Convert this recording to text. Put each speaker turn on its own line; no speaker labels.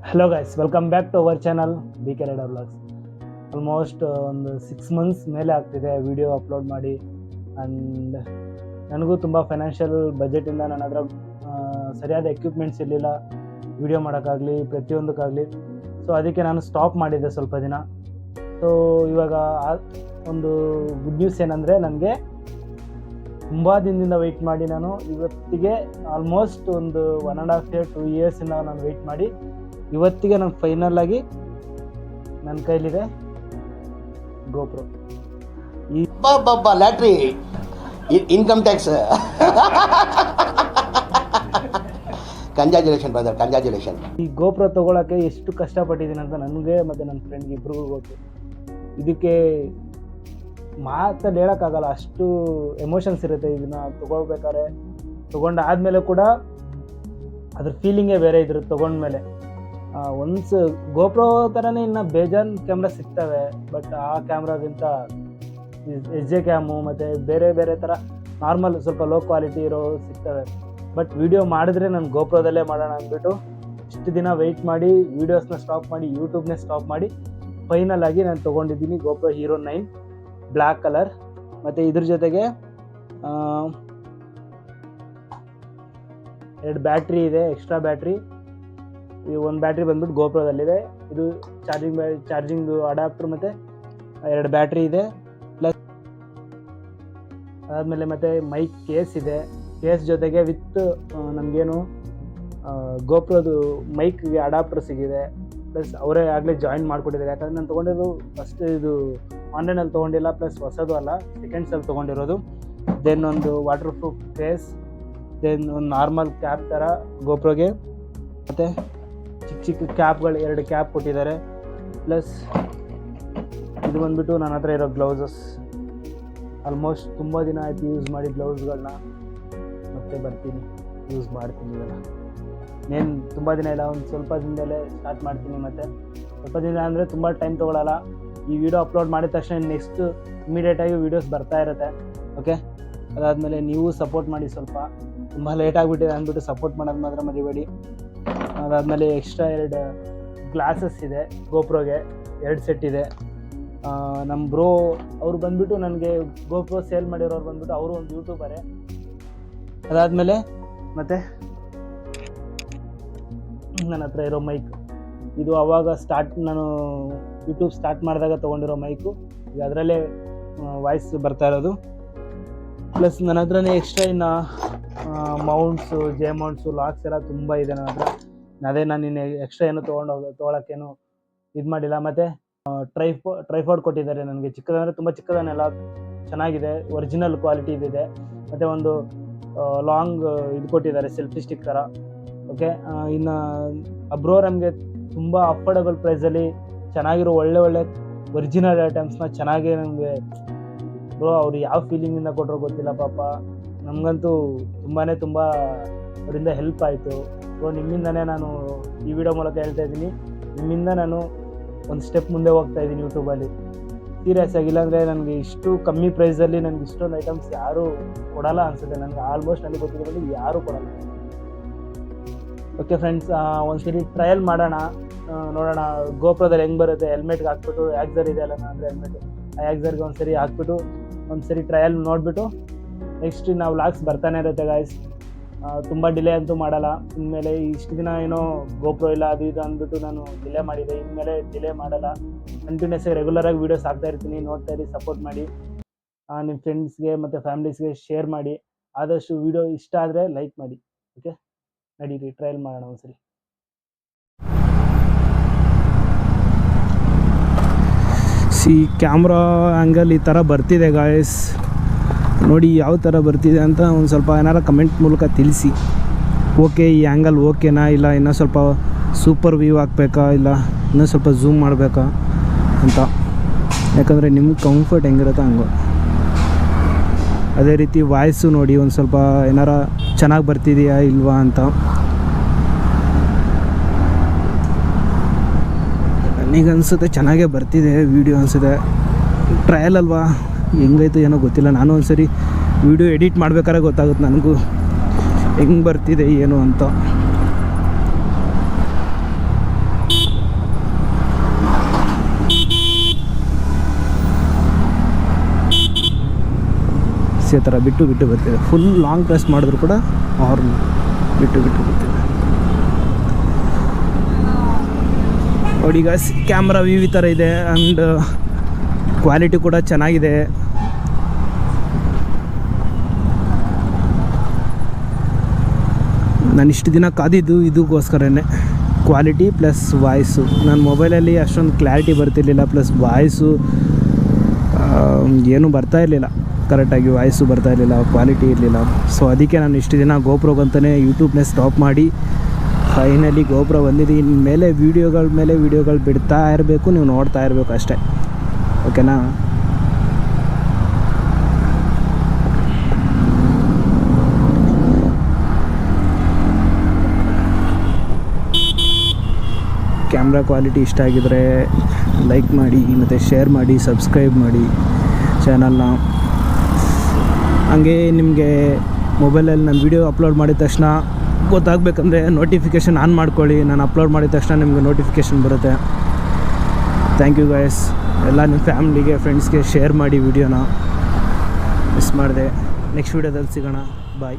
Hello guys, welcome back to our channel BK Radar Vlogs. Almost ಒಂದು 6 months ಮೇಲೆ ಆಗ್ತಿದೆ video upload ಮಾಡಿ. And ನನಗೂ ತುಂಬ ಫೈನಾನ್ಷಿಯಲ್ ಬಜೆಟಿಂದ ನನ್ನ ಹತ್ರ ಸರಿಯಾದ ಎಕ್ವಿಪ್ಮೆಂಟ್ಸ್ ಇರಲಿಲ್ಲ ವಿಡಿಯೋ ಮಾಡೋಕ್ಕಾಗಲಿ ಪ್ರತಿಯೊಂದಕ್ಕಾಗಲಿ. ಸೊ ಅದಕ್ಕೆ ನಾನು ಸ್ಟಾಪ್ ಮಾಡಿದ್ದೆ ಸ್ವಲ್ಪ ದಿನ. ಸೊ ಇವಾಗ ಒಂದು ಗುಡ್ ನ್ಯೂಸ್ ಏನಂದರೆ, ನನಗೆ ತುಂಬ ದಿನದಿಂದ ವೆಯ್ಟ್ ಮಾಡಿ ನಾನು ಇವತ್ತಿಗೆ ಆಲ್ಮೋಸ್ಟ್ ಒಂದು 1.5 year 2 yearsಯಿಂದ ನಾನು ವೆಯ್ಟ್ ಮಾಡಿ ಇವತ್ತಿಗೆ ನಾನು ಫೈನಲ್ ಆಗಿ ನನ್ನ ಕೈಲಿದೆ ಗೋಪ್ರೋ. ಈ
lottery income tax congratulation brother, congratulation.
ಈ ಗೋಪ್ರೋ ತೊಗೊಳಕ್ಕೆ ಎಷ್ಟು ಕಷ್ಟಪಟ್ಟಿದ್ದೀನಿ ಅಂತ ನನಗೆ ಮತ್ತು ನನ್ನ ಫ್ರೆಂಡ್ಗೆ ಇಬ್ರಿಗೂ ಗೊತ್ತು. ಇದಕ್ಕೆ ಮಾತಲ್ಲಿ ಹೇಳೋಕ್ಕಾಗಲ್ಲ, ಅಷ್ಟು ಎಮೋಷನ್ಸ್ ಇರುತ್ತೆ ಇದನ್ನು ತೊಗೊಳ್ಬೇಕಾದ್ರೆ. ತೊಗೊಂಡಾದ್ಮೇಲೆ ಕೂಡ ಅದ್ರ ಫೀಲಿಂಗೇ ಬೇರೆ ಇದ್ರ ತೊಗೊಂಡ್ಮೇಲೆ. ಒನ್ಸ್ ಗೋಪ್ರೋ ಥರನೇ ಇನ್ನು ಬೇಜಾನ್ ಕ್ಯಾಮ್ರಾ ಸಿಗ್ತವೆ, ಬಟ್ ಆ ಕ್ಯಾಮ್ರಾಗಿಂತ SJ ಕ್ಯಾಮು ಮತ್ತು ಬೇರೆ ಬೇರೆ ಥರ ನಾರ್ಮಲ್ ಸ್ವಲ್ಪ ಲೋ ಕ್ವಾಲಿಟಿ ಇರೋ ಸಿಗ್ತವೆ. ಬಟ್ ವಿಡಿಯೋ ಮಾಡಿದ್ರೆ ನಾನು ಗೋಪ್ರೋದಲ್ಲೇ ಮಾಡೋಣ ಅಂದ್ಬಿಟ್ಟು ಇಷ್ಟು ದಿನ ವೆಯ್ಟ್ ಮಾಡಿ ವೀಡಿಯೋಸ್ನ ಸ್ಟಾಪ್ ಮಾಡಿ ಯೂಟ್ಯೂಬ್ನೇ ಸ್ಟಾಪ್ ಮಾಡಿ ಫೈನಲ್ ಆಗಿ ನಾನು ತೊಗೊಂಡಿದ್ದೀನಿ ಗೋಪ್ರೋ ಹೀರೋ 9 ಬ್ಲ್ಯಾಕ್ ಕಲರ್. ಮತ್ತು ಇದ್ರ ಜೊತೆಗೆ 2 ಬ್ಯಾಟ್ರಿ ಇದೆ, ಎಕ್ಸ್ಟ್ರಾ ಬ್ಯಾಟ್ರಿ. ಈ ಒಂದು ಬ್ಯಾಟ್ರಿ ಬಂದ್ಬಿಟ್ಟು ಗೋಪ್ರೋದಲ್ಲಿದೆ, ಇದು ಚಾರ್ಜಿಂಗ್ ಅಡಾಪ್ಟರ್ ಮತ್ತು 2 ಬ್ಯಾಟ್ರಿ ಇದೆ. ಪ್ಲಸ್ ಅದಾದಮೇಲೆ ಮತ್ತು ಮೈಕ್ ಕೇಸ್ ಇದೆ. ಕೇಸ್ ಜೊತೆಗೆ ವಿತ್ ನಮಗೇನು ಗೋಪ್ರೋದು ಮೈಕ್ಗೆ ಅಡಾಪ್ಟರ್ ಸಿಗಿದೆ. ಪ್ಲಸ್ ಅವರೇ ಆಗಲೇ ಜಾಯಿನ್ ಮಾಡಿಕೊಟ್ಟಿದ್ದಾರೆ, ಯಾಕಂದರೆ ನಾನು ತೊಗೊಂಡಿರೋದು ಫಸ್ಟ್ ಇದು ಆನ್ಲೈನಲ್ಲಿ ತೊಗೊಂಡಿಲ್ಲ, ಪ್ಲಸ್ ಹೊಸದು ಅಲ್ಲ, ಸೆಕೆಂಡ್ಸಲ್ಲಿ ತೊಗೊಂಡಿರೋದು. ದೆನ್ ಒಂದು ವಾಟರ್ ಪ್ರೂಫ್ ಕೇಸ್, ದೆನ್ ಒಂದು ನಾರ್ಮಲ್ ಕ್ಯಾಪ್ ಥರ ಗೋಪ್ರೋಗೆ, ಮತ್ತು ಚಿಕ್ಕ ಚಿಕ್ಕ ಕ್ಯಾಪ್ಗಳು 2 ಕ್ಯಾಪ್ ಕೊಟ್ಟಿದ್ದಾರೆ. ಪ್ಲಸ್ ಇದು ಬಂದುಬಿಟ್ಟು ನನ್ನ ಹತ್ರ ಇರೋ ಗ್ಲೌಸಸ್. ಆಲ್ಮೋಸ್ಟ್ ತುಂಬ ದಿನ ಆಯಿತು ಯೂಸ್ ಮಾಡಿ ಗ್ಲೌಸ್ಗಳನ್ನ, ಮತ್ತೆ ಬರ್ತೀನಿ ಯೂಸ್ ಮಾಡ್ತೀನಿ. ಇವೆಲ್ಲ ಏನು ತುಂಬ ದಿನ ಇಲ್ಲ, ಒಂದು ಸ್ವಲ್ಪ ದಿನದಲ್ಲೇ ಸ್ಟಾರ್ಟ್ ಮಾಡ್ತೀನಿ. ಮತ್ತು ಸ್ವಲ್ಪ ದಿನ ಅಂದರೆ ತುಂಬ ಟೈಮ್ ತೊಗೊಳ್ಳಲ್ಲ. ಈ ವಿಡಿಯೋ ಅಪ್ಲೋಡ್ ಮಾಡಿದ ತಕ್ಷಣ ನೆಕ್ಸ್ಟ್ ಇಮಿಡಿಯೇಟಾಗಿ ವೀಡಿಯೋಸ್ ಬರ್ತಾ ಇರುತ್ತೆ. ಓಕೆ, ಅದಾದಮೇಲೆ ನೀವು ಸಪೋರ್ಟ್ ಮಾಡಿ. ಸ್ವಲ್ಪ ತುಂಬ ಲೇಟ್ ಆಗಿಬಿಟ್ಟಿದೆ ಅಂದ್ಬಿಟ್ಟು ಸಪೋರ್ಟ್ ಮಾಡೋದು ಮಾತ್ರ ಮರಿಬೇಡಿ. ಅದಾದಮೇಲೆ ಎಕ್ಸ್ಟ್ರಾ 2 ಗ್ಲಾಸಸ್ ಇದೆ ಗೋಪ್ರೋಗೆ, 2 ಸೆಟ್ ಇದೆ. ನಮ್ಮ ಬ್ರೋ ಅವ್ರು ಬಂದುಬಿಟ್ಟು ನನಗೆ ಗೋಪ್ರೋ ಸೇಲ್ ಮಾಡಿರೋರು ಬಂದುಬಿಟ್ಟು ಅವರು ಒಂದು ಯೂಟ್ಯೂಬರೇ. ಅದಾದಮೇಲೆ ಮತ್ತು ನನ್ನ ಹತ್ರ ಇರೋ ಮೈಕ್, ಇದು ಆವಾಗ ನಾನು ಯೂಟ್ಯೂಬ್ ಸ್ಟಾರ್ಟ್ ಮಾಡಿದಾಗ ತೊಗೊಂಡಿರೋ ಮೈಕು, ಈಗ ಅದರಲ್ಲೇ ವಾಯ್ಸ್ ಬರ್ತಾ ಇರೋದು. ಪ್ಲಸ್ ನನ್ನ ಹತ್ರನೇ ಎಕ್ಸ್ಟ್ರಾ ಇನ್ನು ಮೌಂಟ್ಸು, ಮೌಂಟ್ಸು, ಲಾಕ್ಸ್ ಎಲ್ಲ ತುಂಬ ಇದೆ ನನ್ನ ಹತ್ರ. ಅದೇ ನಾನು ಇನ್ನು ಎಕ್ಸ್ಟ್ರಾ ಏನು ತೊಗೊಳಕ್ಕೇನು ಇದು ಮಾಡಿಲ್ಲ. ಮತ್ತು ಟ್ರೈಫಾಡ್ ಕೊಟ್ಟಿದ್ದಾರೆ ನನಗೆ, ಚಿಕ್ಕದಂದರೆ ತುಂಬ ಚಿಕ್ಕದನ್ನೆಲ್ಲ ಚೆನ್ನಾಗಿದೆ, ಒರಿಜಿನಲ್ ಕ್ವಾಲಿಟಿ ಇದಿದೆ. ಮತ್ತು ಒಂದು ಲಾಂಗ್ ಇದು ಕೊಟ್ಟಿದ್ದಾರೆ, ಸೆಲ್ಫಿ ಸ್ಟಿಕ್ ಥರ. ಓಕೆ, ಇನ್ನು ಬ್ರೋ ನಮಗೆ ತುಂಬ ಅಫೋರ್ಡಬಲ್ ಪ್ರೈಸಲ್ಲಿ ಚೆನ್ನಾಗಿರೋ ಒಳ್ಳೆ ಒರಿಜಿನಲ್ ಐಟಮ್ಸ್ನ ಚೆನ್ನಾಗಿ ನಮಗೆ ಬ್ರೋ ಅವರು ಯಾವ ಫೀಲಿಂಗಿಂದ ಕೊಟ್ಟರೋ ಗೊತ್ತಿಲ್ಲ ಪಾಪ. ನಮಗಂತೂ ತುಂಬ ಅವರಿಂದ ಹೆಲ್ಪ್ ಆಯಿತು ಬ್ರೋ. ನಿಮ್ಮಿಂದನೇ ನಾನು ಈ ವಿಡಿಯೋ ಮೂಲಕ ಹೇಳ್ತಾ ಇದ್ದೀನಿ, ನಿಮ್ಮಿಂದ ನಾನು ಒಂದು ಸ್ಟೆಪ್ ಮುಂದೆ ಹೋಗ್ತಾ ಇದ್ದೀನಿ ಯೂಟ್ಯೂಬಲ್ಲಿ. ಸೀರಿಯಸ್ ಆಗಿಲ್ಲ ಅಂದರೆ ನನಗೆ ಇಷ್ಟು ಕಮ್ಮಿ ಪ್ರೈಸಲ್ಲಿ ನನಗೆ ಇಷ್ಟೊಂದು ಐಟಮ್ಸ್ ಯಾರೂ ಕೊಡಲ್ಲ ಅನಿಸುತ್ತೆ. ನನಗೆ ಆಲ್ಮೋಸ್ಟ್ ನನಗೆ ಗೊತ್ತಿರೋದು ಯಾರೂ ಕೊಡಲ್ಲ. ಓಕೆ ಫ್ರೆಂಡ್ಸ್, ಒಂದು ಸರಿ ಟ್ರಯಲ್ ಮಾಡೋಣ, ನೋಡೋಣ ಗೋಪ್ರೋದಲ್ಲಿ ಹೆಂಗೆ ಬರುತ್ತೆ. ಹೆಲ್ಮೆಟ್ಗೆ ಹಾಕ್ಬಿಟ್ಟು ಆ್ಯಕ್ಸರ್ ಇದೆಯಲ್ಲ ಅಂದರೆ ಹೆಲ್ಮೆಟ್, ಆ ಆ್ಯಕ್ಸರ್ಗೆ ಒಂದು ಸರಿ ಹಾಕ್ಬಿಟ್ಟು ಒಂದು ಸರಿ ಟ್ರಯಲ್ ನೋಡಿಬಿಟ್ಟು ನೆಕ್ಸ್ಟ್ ನಾವು ವ್ಲಾಗ್ಸ್ ಬರ್ತಾನೆ ಇರುತ್ತೆ ಗಾಯ್ಸ್. ತುಂಬ ಡಿಲೇ ಅಂತೂ ಮಾಡಲ್ಲ. ಇನ್ಮೇಲೆ ಇಷ್ಟು ದಿನ ಏನೋ ಗೋಪ್ರೋ ಇಲ್ಲ ಅದು ಇದು ಅಂದ್ಬಿಟ್ಟು ನಾನು ಡಿಲೇ ಮಾಡಿದೆ, ಇನ್ಮೇಲೆ ಡಿಲೇ ಮಾಡಲ್ಲ. ಕಂಟಿನ್ಯೂಸ್ ಆಗಿ ರೆಗ್ಯುಲರಾಗಿ ವೀಡಿಯೋಸ್ ಹಾಕ್ತಾ ಇರ್ತೀನಿ, ನೋಡ್ತಾ ಇರಿ, ಸಪೋರ್ಟ್ ಮಾಡಿ. ನಿಮ್ಮ ಫ್ರೆಂಡ್ಸ್ಗೆ ಮತ್ತು ಫ್ಯಾಮಿಲೀಸ್ಗೆ ಶೇರ್ ಮಾಡಿ. ಆದಷ್ಟು ವೀಡಿಯೋ ಇಷ್ಟ ಆದರೆ ಲೈಕ್ ಮಾಡಿ. ಓಕೆ, ನಡೀರಿ ಟ್ರಯಲ್ ಮಾಡೋಣ ಒಂದ್ಸರಿ. ಕ್ಯಾಮ್ರಾ ಆ್ಯಂಗಲ್ ಈ ಥರ ಬರ್ತಿದೆ ಗಾಯ್ಸ್, ನೋಡಿ ಯಾವ ಥರ ಬರ್ತಿದೆ ಅಂತ ಒಂದು ಸ್ವಲ್ಪ ಏನಾರ ಕಮೆಂಟ್ ಮೂಲಕ ತಿಳಿಸಿ. ಓಕೆ, ಈ ಆ್ಯಂಗಲ್ ಓಕೆನಾ, ಇಲ್ಲ ಇನ್ನೂ ಸ್ವಲ್ಪ ಸೂಪರ್ ವ್ಯೂ ಹಾಕ್ಬೇಕಾ, ಇಲ್ಲ ಇನ್ನೂ ಸ್ವಲ್ಪ ಝೂಮ್ ಮಾಡಬೇಕಾ ಅಂತ. ಯಾಕಂದರೆ ನಿಮ್ಗೆ ಕಂಫರ್ಟ್ ಹೆಂಗಿರುತ್ತೆ ಹಂಗೆ. ಅದೇ ರೀತಿ ವಾಯ್ಸು ನೋಡಿ ಒಂದು ಸ್ವಲ್ಪ ಏನಾರ ಚೆನ್ನಾಗಿ ಬರ್ತಿದೆಯಾ ಇಲ್ವಾ ಅಂತ. ನನಗೆ ಅನಿಸುತ್ತೆ ಚೆನ್ನಾಗೇ ಬರ್ತಿದೆ ವೀಡಿಯೋ ಅನಿಸುತ್ತೆ. ಟ್ರಯಲ್ ಅಲ್ವಾ, ಹೆಂಗೈತೆ ಏನೋ ಗೊತ್ತಿಲ್ಲ. ನಾನು ಒಂದು ಸರಿ ವೀಡಿಯೋ ಎಡಿಟ್ ಮಾಡ್ಬೇಕಾದ್ರೆ ಗೊತ್ತಾಗುತ್ತೆ ನನಗೂ ಹೆಂಗೆ ಬರ್ತಿದೆ ಏನು ಅಂತ. ಇದೇ ಥರ ಬಿಟ್ಟು ಬರ್ತಿದೆ. ಫುಲ್ ಲಾಂಗ್ ಪ್ರೆಸ್ ಮಾಡಿದ್ರು ಕೂಡ ಹಾರ್ನ್ ಬಿಟ್ಟು ಬರ್ತಿದೆ. ನೋಡಿ ಈಗ ಕ್ಯಾಮ್ರಾ ವ್ಯೂ ಈ ಥರ ಇದೆ ಆ್ಯಂಡ್ ಕ್ವಾಲಿಟಿ ಕೂಡ ಚೆನ್ನಾಗಿದೆ. ನಾನು ಇಷ್ಟು ದಿನ ಕಾದಿದ್ದು ಇದಕ್ಕೋಸ್ಕರನೇ, ಕ್ವಾಲಿಟಿ ಪ್ಲಸ್ ವಾಯ್ಸು. ನನ್ನ ಮೊಬೈಲಲ್ಲಿ ಅಷ್ಟೊಂದು ಕ್ಲಾರಿಟಿ ಬರ್ತಿರ್ಲಿಲ್ಲ, ಪ್ಲಸ್ ವಾಯ್ಸು ಏನೂ ಬರ್ತಾ ಇರಲಿಲ್ಲ, ಕರೆಕ್ಟಾಗಿ ವಾಯ್ಸು ಬರ್ತಾ ಇರಲಿಲ್ಲ, ಕ್ವಾಲಿಟಿ ಇರಲಿಲ್ಲ. ಸೊ ಅದಕ್ಕೆ ನಾನು ಇಷ್ಟು ದಿನ ಗೋಪ್ರೋಗಂತಲೇ ಯೂಟ್ಯೂಬ್ನೇ ಸ್ಟಾಪ್ ಮಾಡಿ ಫೈನಲಿ ಗೋಪ್ರೋ ಬಂದಿದ್ದು. ಇನ್ಮೇಲೆ ವೀಡಿಯೋಗಳು ಬಿಡ್ತಾ ಇರಬೇಕು, ನೀವು ನೋಡ್ತಾ ಇರಬೇಕು ಅಷ್ಟೇ, ಓಕೆನಾ? ಕ್ಯಾಮ್ರಾ ಕ್ವಾಲಿಟಿ ಇಷ್ಟ ಆಗಿದರೆ ಲೈಕ್ ಮಾಡಿ ಮತ್ತು ಶೇರ್ ಮಾಡಿ, ಸಬ್ಸ್ಕ್ರೈಬ್ ಮಾಡಿ ಚಾನಲ್ನ. ಹಾಗೆ ನಿಮಗೆ ಮೊಬೈಲಲ್ಲಿ ನಾನು ವೀಡಿಯೋ ಅಪ್ಲೋಡ್ ಮಾಡಿದ ತಕ್ಷಣ ಗೊತ್ತಾಗಬೇಕಂದ್ರೆ ನೋಟಿಫಿಕೇಷನ್ ಆನ್ ಮಾಡ್ಕೊಳ್ಳಿ. ನಾನು ಅಪ್ಲೋಡ್ ಮಾಡಿದ ತಕ್ಷಣ ನಿಮಗೆ ನೋಟಿಫಿಕೇಷನ್ ಬರುತ್ತೆ. Thank you guys. ಎಲ್ಲ ನಿಮ್ಮ ಫ್ಯಾಮ್ಲಿಗೆ, ಫ್ರೆಂಡ್ಸ್ಗೆ ಶೇರ್ ಮಾಡಿ ವಿಡಿಯೋನ. ಮಿಸ್ ಮಾಡಿದೆ. ನೆಕ್ಸ್ಟ್ ವೀಡಿಯೋದಲ್ಲಿ ಸಿಗೋಣ. ಬಾಯ್.